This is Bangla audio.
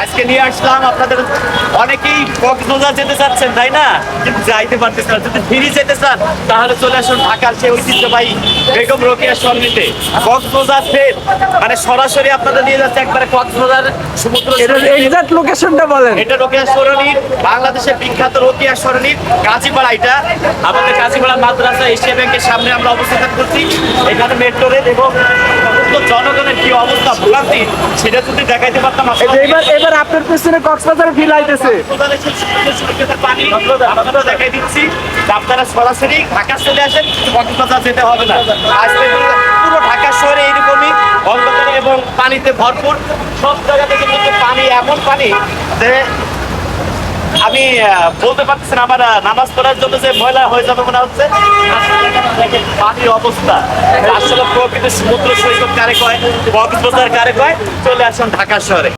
আজকে নিয়ে আসলাম আপনাদের অনেকেই কক্সবাজার যেতে চাচ্ছেন তাই না, কিন্তু যাইতে পারতেছেন না। যদি ফিরে যেতে চান তাহলে চলে আসুন ঢাকার সেই ঐতিহ্যবাহী বেগম রোকেয়া সন্নিতে। কক্সবাজার ফের মানে সরাসরি আপনাদের নিয়ে যাচ্ছে একবারে কক্সবাজার সমুদ্র এক্সাক্ট লোকেশনটা বলেন। এটা রোকেয়া সরণির, বাংলাদেশের বিখ্যাত রোকেয়া সরণির কাজীপাড়া। এটা আমাদের কাজীপাড়া মাদ্রাসা এশিয়া ব্যাংকের সামনে আমরা অবস্থান করছি। এখানে মেট্রো রেল এবং সমস্ত জনগণের কি অবস্থা ভোগান্তি সেটা যদি দেখাইতে পারতাম। এবার আপনার পেছনে কক্সবাজার ফিল আইতেছে। পানি আপনারা দেখাই দিচ্ছি, আপনারা সরাসরি ঢাকা চলে আসেন, কক্সবাজার যেতে হবে না। আজকে পুরো ঢাকা শহরে এইরকমই অন্ধকারে এবং পানিতে ভরপুর। সব জায়গা থেকে কিন্তু পানি, এমন পানি যে আমি বলতে পারতেছি না। আমার নামাজ পড়ার জন্য যে ময়লা হয়ে যাবে মনে হচ্ছে। দেখেন পানির অবস্থা, আসলে প্রকৃত সমুদ্র সৈকত কারে কয়, কক্সবাজার কারে কয়। চলে আসুন ঢাকা শহরে।